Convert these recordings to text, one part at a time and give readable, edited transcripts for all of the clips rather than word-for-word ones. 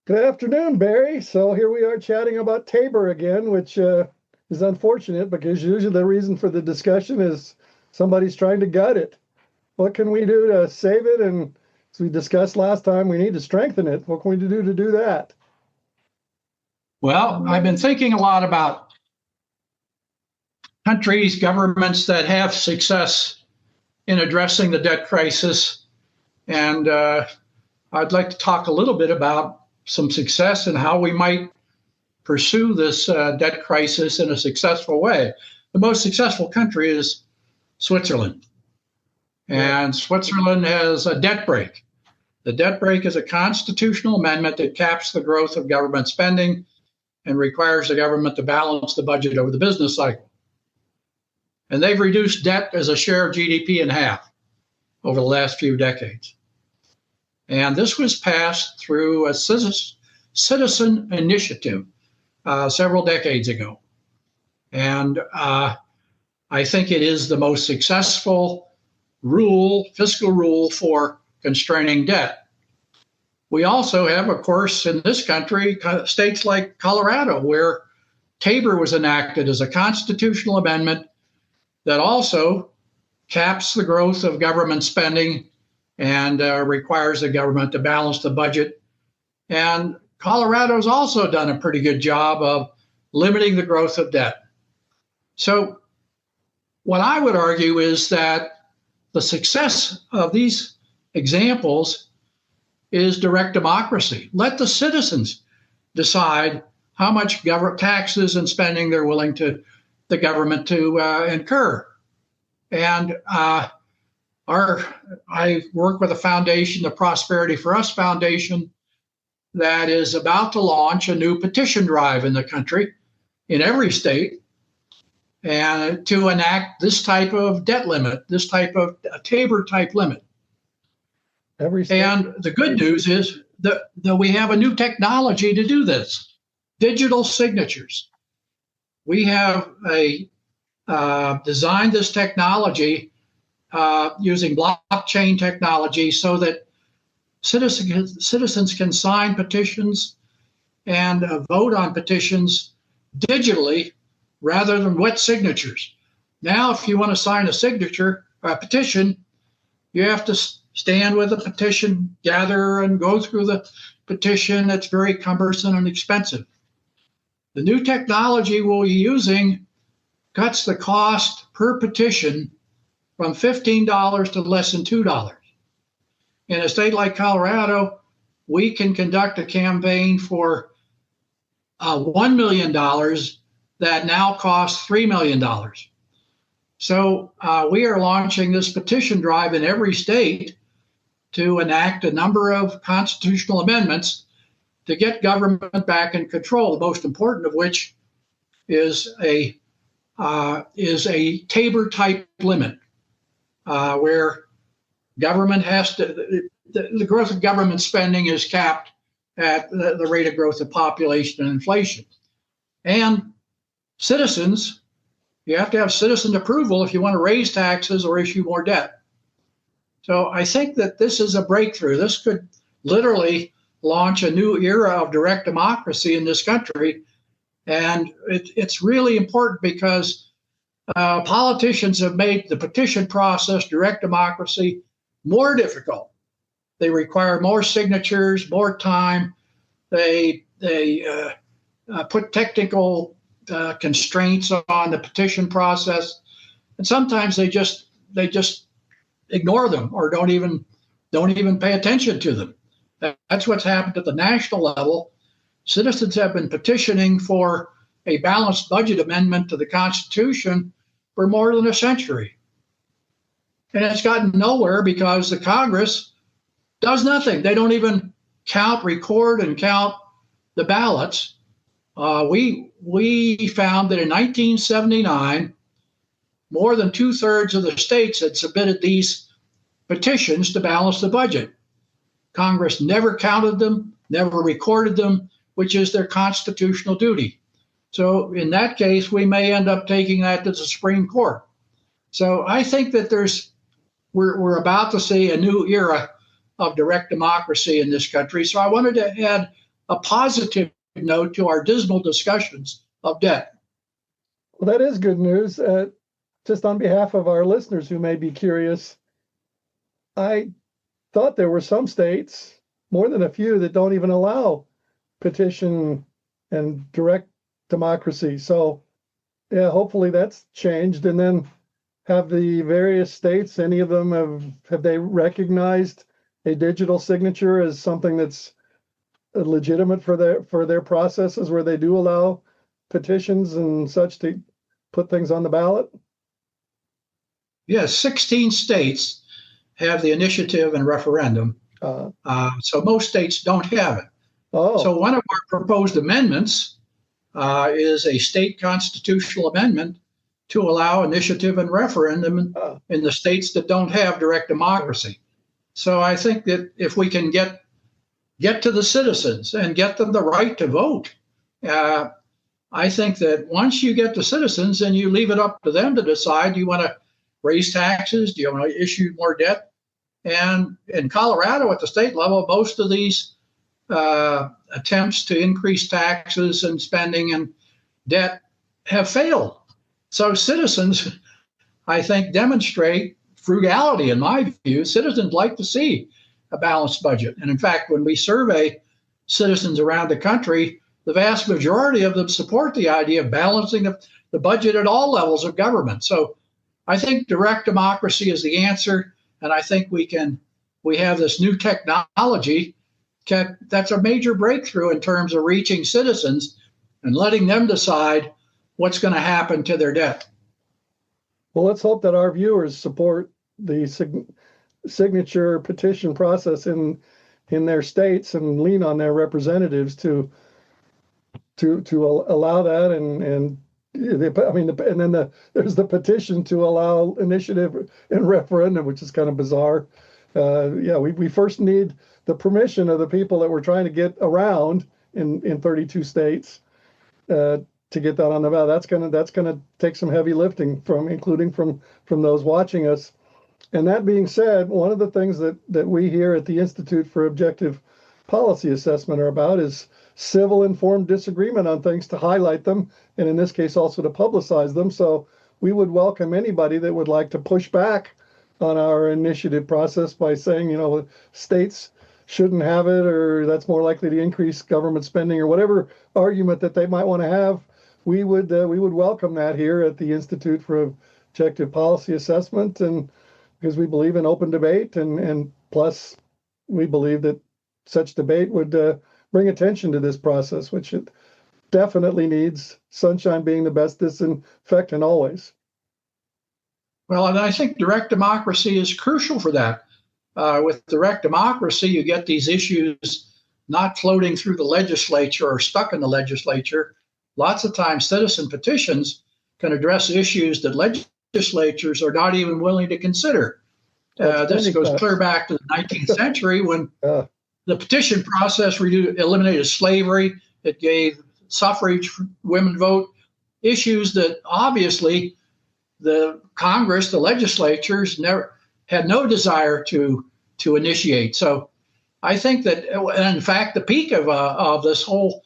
Good afternoon, Barry. So here we are chatting about TABOR again, which is unfortunate because usually the reason for the discussion is somebody's trying to gut it. What can we do to save it? And as we discussed last time, we need to strengthen it. What can we do to do that? Well, I've been thinking a lot about countries, governments that have success in addressing the debt crisis. And I'd like to talk a little bit about some success and how we might pursue this debt crisis in a successful way. The most successful country is Switzerland. And Switzerland has a debt brake. The debt brake is a constitutional amendment that caps the growth of government spending and requires the government to balance the budget over the business cycle. And they've reduced debt as a share of GDP in half over the last few decades. And this was passed through a citizen initiative several decades ago. And I think it is the most successful fiscal rule for constraining debt. We also have, of course, in this country, states like Colorado, where TABOR was enacted as a constitutional amendment that also caps the growth of government spending and requires the government to balance the budget. And Colorado's also done a pretty good job of limiting the growth of debt. So what I would argue is that the success of these examples is direct democracy. Let the citizens decide how much taxes and spending they're willing to the government to incur. And I work with a foundation, the Prosperity for Us Foundation, that is about to launch a new petition drive in the country, in every state, and to enact this type of debt limit, this type of a TABOR type limit. And the good news is that we have a new technology to do this, digital signatures. We have designed this technology using blockchain technology so that citizens can sign petitions and vote on petitions digitally rather than wet signatures. Now, if you want to sign a petition, you have to stand with a petition gatherer and go through the petition. It's very cumbersome and expensive. The new technology we'll be using cuts the cost per petition from $15 to less than $2. In a state like Colorado, we can conduct a campaign for $1 million that now costs $3 million. So we are launching this petition drive in every state to enact a number of constitutional amendments to get government back in control, the most important of which is a TABOR type limit, where government has to, the growth of government spending is capped at the rate of growth of population and inflation. And citizens, you have to have citizen approval if you want to raise taxes or issue more debt. So I think that this is a breakthrough. This could literally launch a new era of direct democracy in this country. And it's really important because politicians have made the petition process, direct democracy, more difficult. They require more signatures, more time. They put technical constraints on the petition process, and sometimes they just ignore them or don't even pay attention to them. That's what's happened at the national level. Citizens have been petitioning for a balanced budget amendment to the Constitution for more than a century. And it's gotten nowhere because the Congress does nothing. They don't even record and count the ballots. We found that in 1979, more than 2/3 of the states had submitted these petitions to balance the budget. Congress never counted them, never recorded them, which is their constitutional duty. So in that case, we may end up taking that to the Supreme Court. So I think that we're about to see a new era of direct democracy in this country. So I wanted to add a positive note to our dismal discussions of debt. Well, that is good news. Just on behalf of our listeners who may be curious, I thought there were some states, more than a few, that don't even allow petition and direct democracy. So, yeah, hopefully that's changed. And then have the various states, any of them, have they recognized a digital signature as something that's legitimate for their processes where they do allow petitions and such to put things on the ballot? Yes, 16 states have the initiative and referendum. So most states don't have it. Oh. So one of our proposed amendments is a state constitutional amendment to allow initiative and referendum in the states that don't have direct democracy. So I think that if we can get to the citizens and get them the right to vote, I think that once you get the citizens and you leave it up to them to decide, do you want to raise taxes? Do you want to issue more debt? And in Colorado at the state level, most of these attempts to increase taxes and spending and debt have failed. So citizens, I think, demonstrate frugality, in my view. Citizens like to see a balanced budget. And in fact, when we survey citizens around the country, the vast majority of them support the idea of balancing the budget at all levels of government. So I think direct democracy is the answer. And I think we have this new technology that's a major breakthrough in terms of reaching citizens and letting them decide what's going to happen to their debt. Well, let's hope that our viewers support the signature petition process in their states and lean on their representatives to allow that. And then there's the petition to allow initiative and referendum, which is kind of bizarre. We first need the permission of the people that we're trying to get around in 32 states to get that on the ballot. That's gonna take some heavy lifting including from those watching us. And that being said, one of the things that we here at the Institute for Objective Policy Assessment are about is civil informed disagreement on things, to highlight them, and in this case also to publicize them. So we would welcome anybody that would like to push back on our initiative process by saying, states shouldn't have it, or that's more likely to increase government spending, or whatever argument that they might want to have. We would welcome that here at the Institute for Objective Policy Assessment, and because we believe in open debate, and plus we believe that such debate would bring attention to this process, which it definitely needs, sunshine being the best disinfectant always. Well, and I think direct democracy is crucial for that. With direct democracy, you get these issues not floating through the legislature or stuck in the legislature. Lots of times, citizen petitions can address issues that legislatures are not even willing to consider. This goes clear back to the 19th century when the petition process eliminated slavery. It gave suffrage, women vote, issues that obviously the Congress, the legislatures had no desire to initiate. So I think that, in fact, the peak of this whole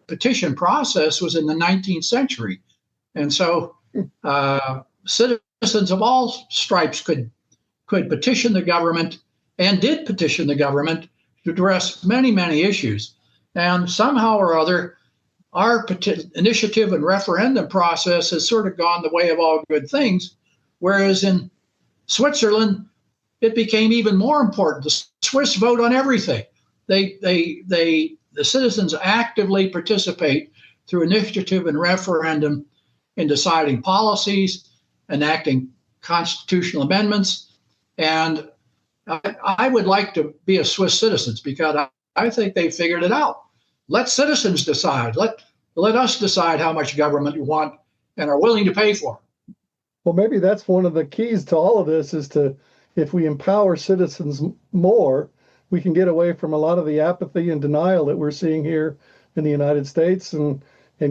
petition process was in the 19th century. And so citizens of all stripes could petition the government, and did petition the government to address many, many issues. And somehow or other, our initiative and referendum process has sort of gone the way of all good things, whereas in Switzerland, it became even more important. The Swiss vote on everything. The citizens actively participate through initiative and referendum in deciding policies, enacting constitutional amendments. And I would like to be a Swiss citizen because I think they figured it out. Let citizens decide. Let us decide how much government we want and are willing to pay for. Well, maybe that's one of the keys to all of this, is if we empower citizens more, we can get away from a lot of the apathy and denial that we're seeing here in the United States, and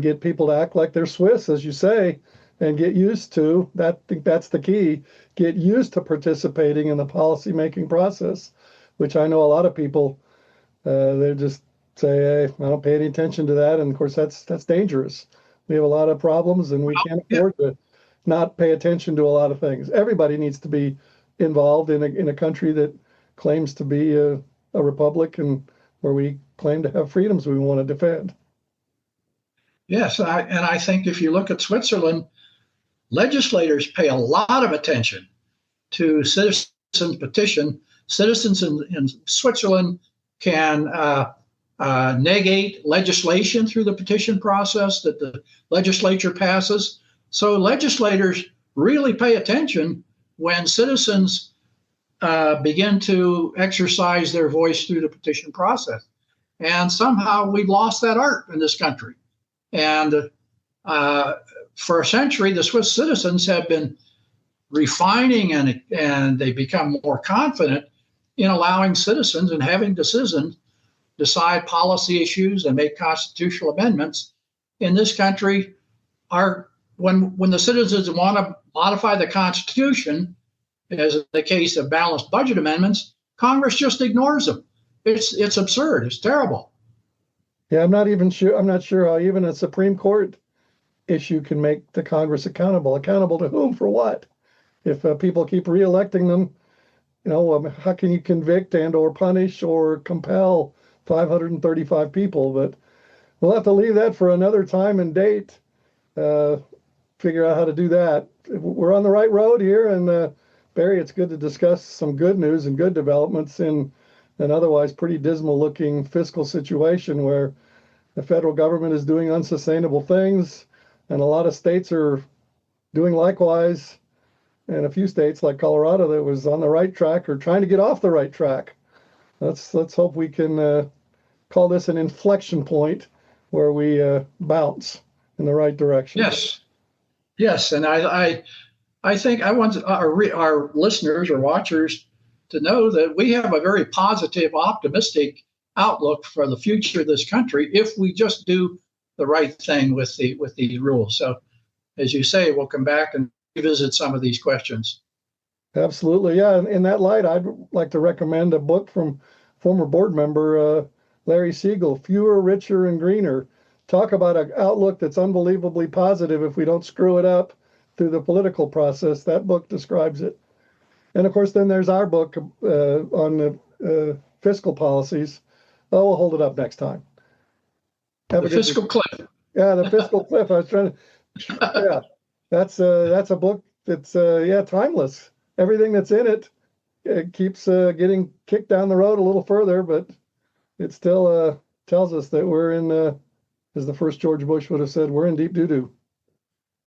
get people to act like they're Swiss, as you say, and get used to that. I think that's the key. Get used to participating in the policymaking process, which I know a lot of people They just say, hey, I don't pay any attention to that. And of course, that's dangerous. We have a lot of problems and we can't Yeah. afford to not pay attention to a lot of things. Everybody needs to be involved in a country that claims to be a republic and where we claim to have freedoms we want to defend. Yes, and I think if you look at Switzerland, legislators pay a lot of attention to citizens' petition. Citizens in Switzerland can negate legislation through the petition process that the legislature passes. So legislators really pay attention when citizens begin to exercise their voice through the petition process. And somehow we've lost that art in this country. And for a century, the Swiss citizens have been refining and they become more confident in allowing citizens and having citizens decide policy issues and make constitutional amendments. In this country, when the citizens want to modify the Constitution, as in the case of balanced budget amendments, Congress just ignores them. It's absurd. It's terrible. Yeah, I'm not sure how even a Supreme Court issue can make the Congress accountable. Accountable to whom for what? If people keep reelecting them, how can you convict and or punish or compel 535 people? But we'll have to leave that for another time and date. Figure out how to do that. We're on the right road here, and Barry, it's good to discuss some good news and good developments in an otherwise pretty dismal looking fiscal situation where the federal government is doing unsustainable things and a lot of states are doing likewise, and a few states like Colorado that was on the right track or trying to get off the right track. Let's hope we can call this an inflection point where we bounce in the right direction. Yes, and I think I want our listeners or watchers to know that we have a very positive, optimistic outlook for the future of this country if we just do the right thing with the rules. So, as you say, we'll come back and revisit some of these questions. Absolutely, yeah. In that light, I'd like to recommend a book from former board member Larry Siegel, Fewer, Richer, and Greener. Talk about an outlook that's unbelievably positive if we don't screw it up through the political process. That book describes it. And of course, then there's our book on the fiscal policies. Oh, we'll hold it up next time. The Fiscal Cliff. Yeah, the Fiscal Cliff. I was trying to. Yeah, that's a book that's timeless. Everything that's in it keeps getting kicked down the road a little further, but it still tells us that we're in, as the first George Bush would have said, we're in deep doo-doo.